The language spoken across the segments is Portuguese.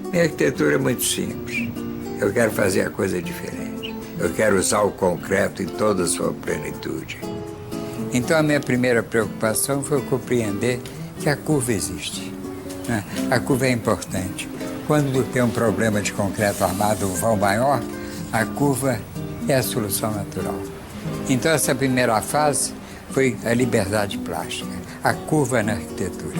Minha arquitetura é muito simples. Eu quero fazer a coisa diferente. Eu quero usar o concreto em toda a sua plenitude. Então a minha primeira preocupação foi compreender que a curva existe, né? A curva é importante. Quando tem um problema de concreto armado, um vão maior, a curva é a solução natural. Então essa primeira fase foi a liberdade plástica, a curva na arquitetura.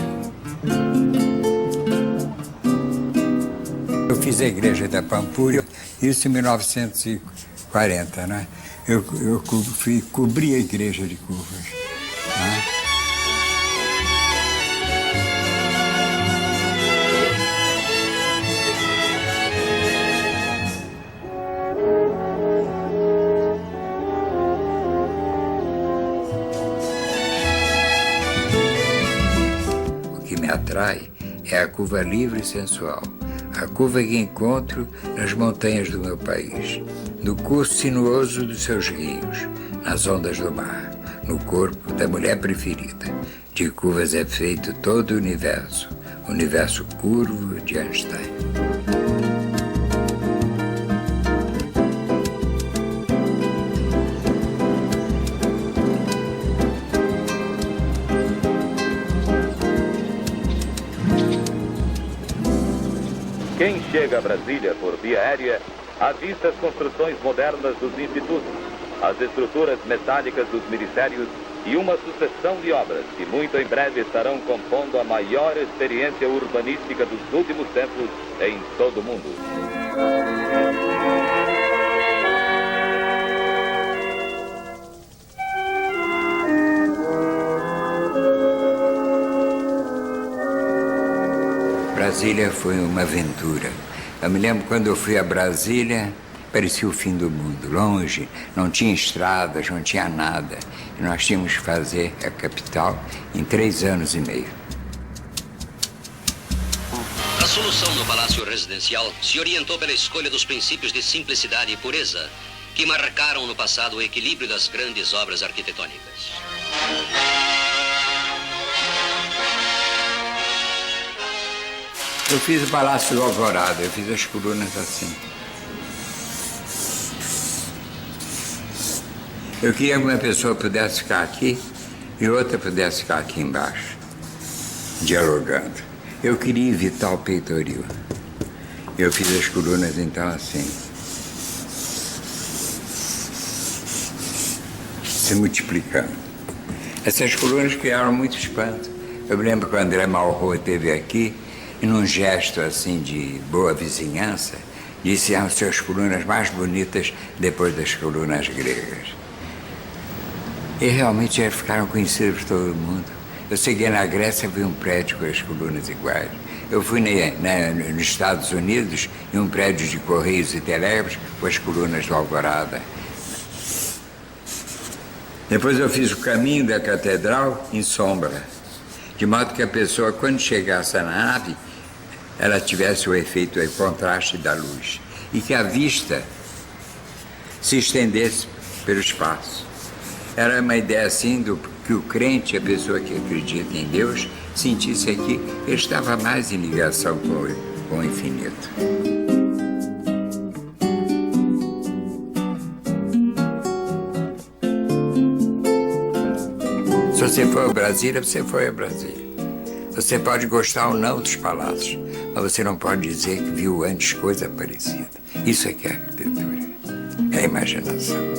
Eu fiz a igreja da Pampulha, isso em 1940, né? Eu cobri a igreja de curvas, né? O que me atrai é a curva livre e sensual. A curva que encontro nas montanhas do meu país, no curso sinuoso dos seus rios, nas ondas do mar, no corpo da mulher preferida. De curvas é feito todo o universo curvo de Einstein. Quem chega a Brasília por via aérea avista as construções modernas dos institutos, as estruturas metálicas dos ministérios e uma sucessão de obras que muito em breve estarão compondo a maior experiência urbanística dos últimos tempos em todo o mundo. Brasília foi uma aventura. Eu me lembro quando eu fui a Brasília, parecia o fim do mundo, longe, não tinha estradas, não tinha nada. E nós tínhamos que fazer a capital em 3 anos e meio. A solução no Palácio Residencial se orientou pela escolha dos princípios de simplicidade e pureza que marcaram no passado o equilíbrio das grandes obras arquitetônicas. Eu fiz o Palácio do Alvorada, eu fiz as colunas assim. Eu queria que uma pessoa pudesse ficar aqui e outra pudesse ficar aqui embaixo, dialogando. Eu queria evitar o peitoril. Eu fiz as colunas então assim, se multiplicando. Essas colunas criaram muito espanto. Eu me lembro quando André Malraux esteve aqui, e num gesto assim de boa vizinhança, disse as suas colunas mais bonitas depois das colunas gregas. E realmente eles ficaram conhecidos por todo mundo. Eu cheguei na Grécia e vi um prédio com as colunas iguais. Eu fui nos Estados Unidos em um prédio de Correios e Telégrafos com as colunas do Alvorada. Depois eu fiz o caminho da catedral em sombra, de modo que a pessoa, quando chegasse na nave, ela tivesse o efeito, o contraste da luz, e que a vista se estendesse pelo espaço. Era uma ideia assim do que o crente, a pessoa que acredita em Deus, sentisse aqui, ele estava mais em ligação com o infinito. Se você for a Brasília, você foi a Brasília. Você pode gostar ou não dos palácios, mas você não pode dizer que viu antes coisa parecida. Isso é que é arquitetura, é a imaginação.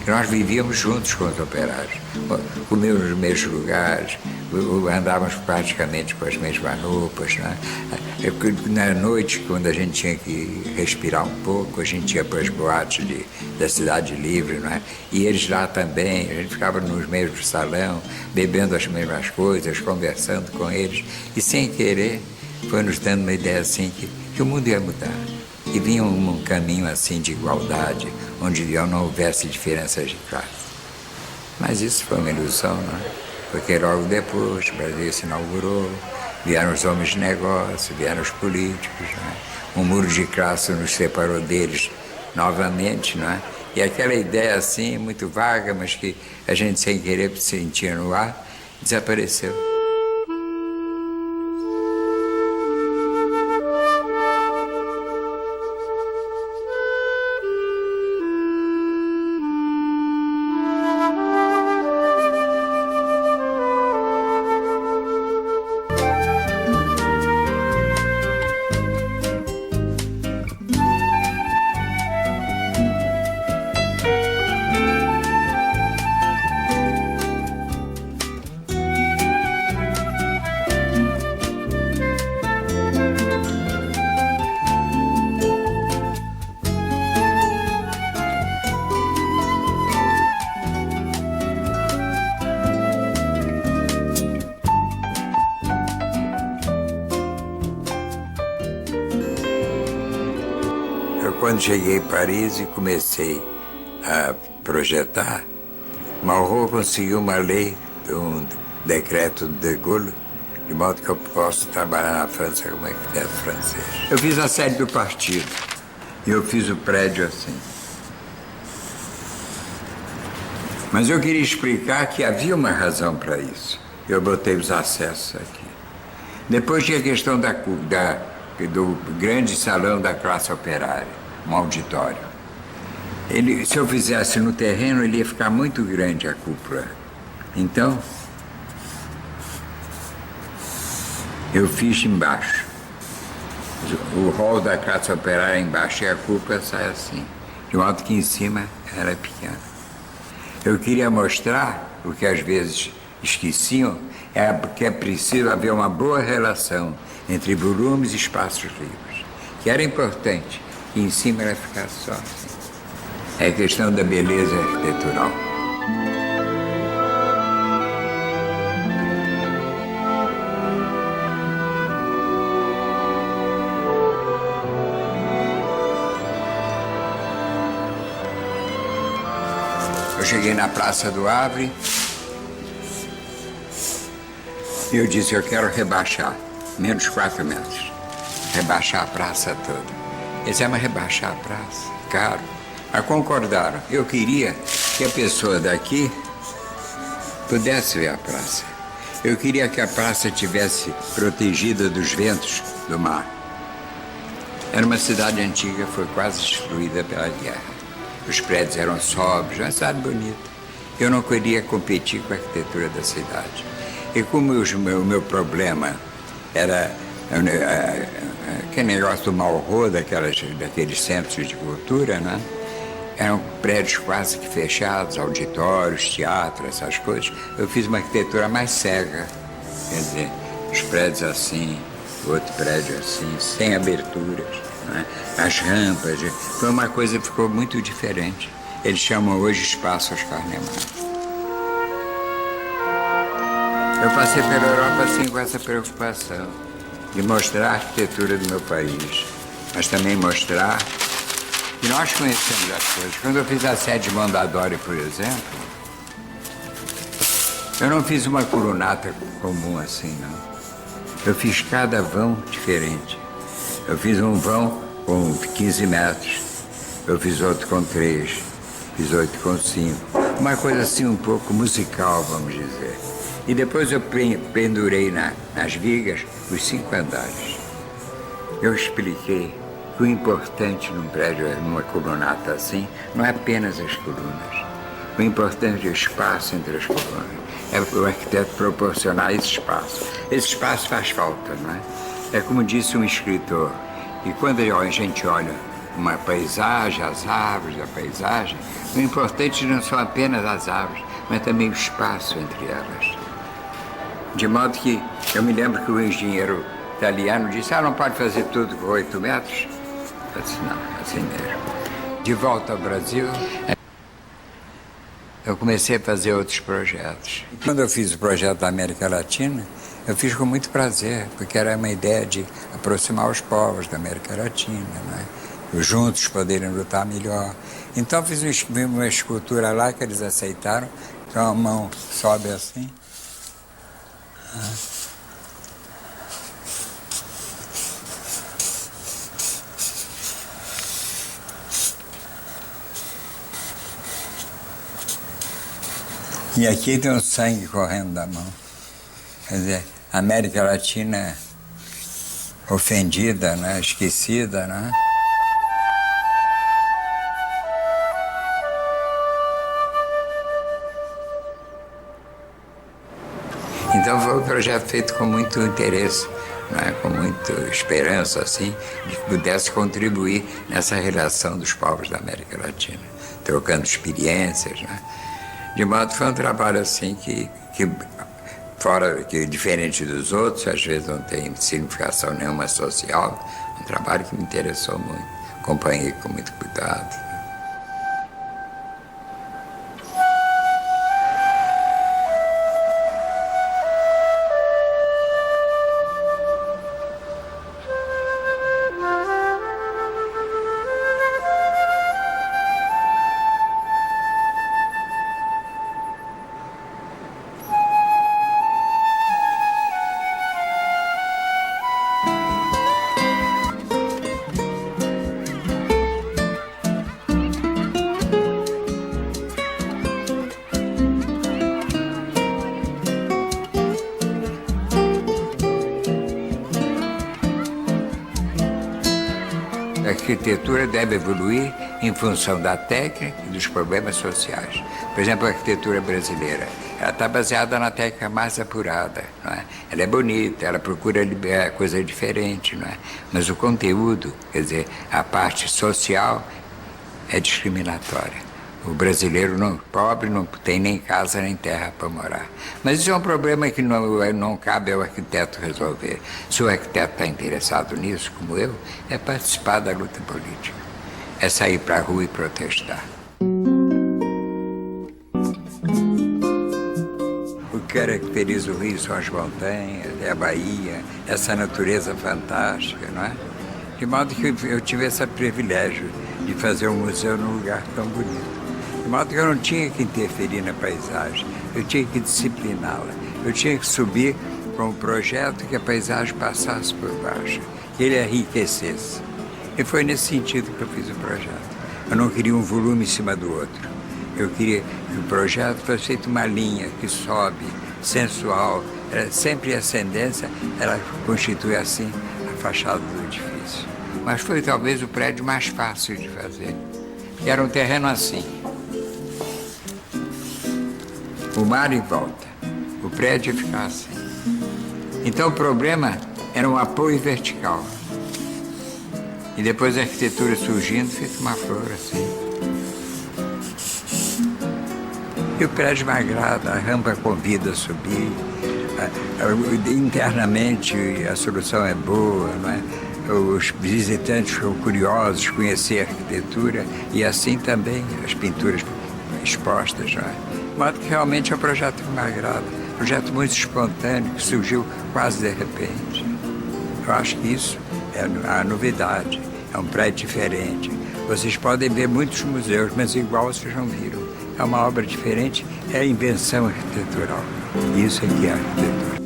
Nós vivíamos juntos com os operários, comíamos nos mesmos lugares, andávamos praticamente com as mesmas roupas, né? Na noite, quando a gente tinha que respirar um pouco, a gente ia para as boates da Cidade Livre, né? E eles lá também, a gente ficava nos mesmos salão, bebendo as mesmas coisas, conversando com eles, e sem querer foi nos dando uma ideia assim que o mundo ia mudar. E vinha um caminho assim de igualdade, onde não houvesse diferenças de classe. Mas isso foi uma ilusão, não é? Porque logo depois o Brasil se inaugurou, vieram os homens de negócio, vieram os políticos, não é? Um muro de classe nos separou deles novamente, não é? E aquela ideia assim, muito vaga, mas que a gente sem querer sentia no ar, desapareceu. Quando cheguei em Paris e comecei a projetar, Malraux conseguiu uma lei, um decreto de Gaulle, de modo que eu posso trabalhar na França como arquiteto francês. Eu fiz a sede do partido e eu fiz o prédio assim. Mas eu queria explicar que havia uma razão para isso. Eu botei os acessos aqui. Depois tinha a questão do grande salão da classe operária, um auditório. Se eu fizesse no terreno, ele ia ficar muito grande a cúpula. Então, eu fiz embaixo. O hall da classe operária embaixo e a cúpula sai assim, de modo que em cima era pequeno. Eu queria mostrar, o que às vezes esqueciam, que é preciso haver uma boa relação entre volumes e espaços livres, que era importante, que em cima ela ficasse só assim. É a questão da beleza arquitetural. Eu cheguei na Praça do Havre e eu disse, eu quero rebaixar, menos 4 metros, rebaixar a praça toda. Eles iam rebaixar a praça, caro. Mas concordaram. Eu queria que a pessoa daqui pudesse ver a praça. Eu queria que a praça tivesse protegida dos ventos do mar. Era uma cidade antiga, foi quase destruída pela guerra. Os prédios eram sóbrios, uma cidade bonita. Eu não queria competir com a arquitetura da cidade. E como o meu problema era aquele negócio do Malraux, daqueles centros de cultura, né? Eram prédios quase que fechados, auditórios, teatro, essas coisas. Eu fiz uma arquitetura mais cega, quer dizer, os prédios assim, outro prédio assim, sem aberturas, né? As rampas, foi uma coisa que ficou muito diferente. Eles chamam hoje espaço Oscar Niemeyer. Eu passei pela Europa assim com essa preocupação de mostrar a arquitetura do meu país, mas também mostrar que nós conhecemos as coisas. Quando eu fiz a sede Mondadori, por exemplo, eu não fiz uma colunata comum assim, não. Eu fiz cada vão diferente. Eu fiz um vão com 15 metros, eu fiz outro com 3, fiz outro com 5. Uma coisa assim um pouco musical, vamos dizer. E depois eu pendurei nas vigas os 5 andares. Eu expliquei que o importante num prédio, numa colunata assim, não é apenas as colunas. O importante é o espaço entre as colunas. É o arquiteto proporcionar esse espaço. Esse espaço faz falta, não é? É como disse um escritor, e quando a gente olha uma paisagem, as árvores, a paisagem, o importante não são apenas as árvores, mas também o espaço entre elas. De modo que eu me lembro que o engenheiro italiano disse, não pode fazer tudo com 8 metros? Eu disse, não, assim mesmo. De volta ao Brasil, eu comecei a fazer outros projetos. Quando eu fiz o projeto da América Latina, eu fiz com muito prazer, porque era uma ideia de aproximar os povos da América Latina, né? juntos poderem lutar melhor. Então fiz uma escultura lá que eles aceitaram, então a mão sobe assim. E aqui tem o sangue correndo da mão. Quer dizer, a América Latina ofendida, né? Esquecida, né? Então foi um projeto feito com muito interesse, né? Com muita esperança, assim, de que pudesse contribuir nessa relação dos povos da América Latina, trocando experiências, né? De modo que foi um trabalho assim que fora que diferente dos outros, às vezes não tem significação nenhuma social, um trabalho que me interessou muito, acompanhei com muito cuidado. A arquitetura deve evoluir em função da técnica e dos problemas sociais. Por exemplo, a arquitetura brasileira, ela está baseada na técnica mais apurada, não é? Ela é bonita, ela procura coisa diferente, não é? Mas o conteúdo, quer dizer, a parte social é discriminatória. O brasileiro pobre não tem nem casa nem terra para morar. Mas isso é um problema que não cabe ao arquiteto resolver. Se o arquiteto está interessado nisso, como eu, é participar da luta política. É sair para a rua e protestar. O que caracteriza o Rio são as montanhas, é a Bahia, essa natureza fantástica, não é? De modo que eu tive esse privilégio de fazer um museu num lugar tão bonito. De modo que eu não tinha que interferir na paisagem, eu tinha que discipliná-la. Eu tinha que subir com um projeto que a paisagem passasse por baixo, que ele enriquecesse. E foi nesse sentido que eu fiz o projeto. Eu não queria um volume em cima do outro. Eu queria que o projeto fosse feito uma linha que sobe, sensual, sempre a ascendência, ela constitui assim a fachada do edifício. Mas foi talvez o prédio mais fácil de fazer, que era um terreno assim. O mar em volta, o prédio ia ficar assim. Então o problema era um apoio vertical. E depois a arquitetura surgindo, fez uma flor assim. E o prédio me agrada, a rampa convida a subir. Internamente a solução é boa, não é? Os visitantes ficam curiosos, conhecer a arquitetura e assim também as pinturas expostas, não é? De modo que realmente é um projeto que me agrada, um projeto muito espontâneo, que surgiu quase de repente. Eu acho que isso é a novidade, é um prédio diferente. Vocês podem ver muitos museus, mas igual vocês não viram. É uma obra diferente, é a invenção arquitetural. Isso aqui é a arquitetura.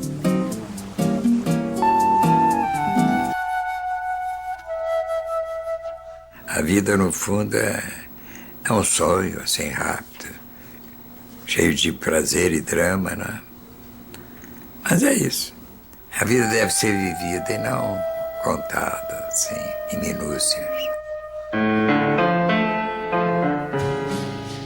A vida, no fundo, é um sonho, assim, rápido, cheio de prazer e drama, né? Mas é isso. A vida deve ser vivida e não contada, assim, em minúcias.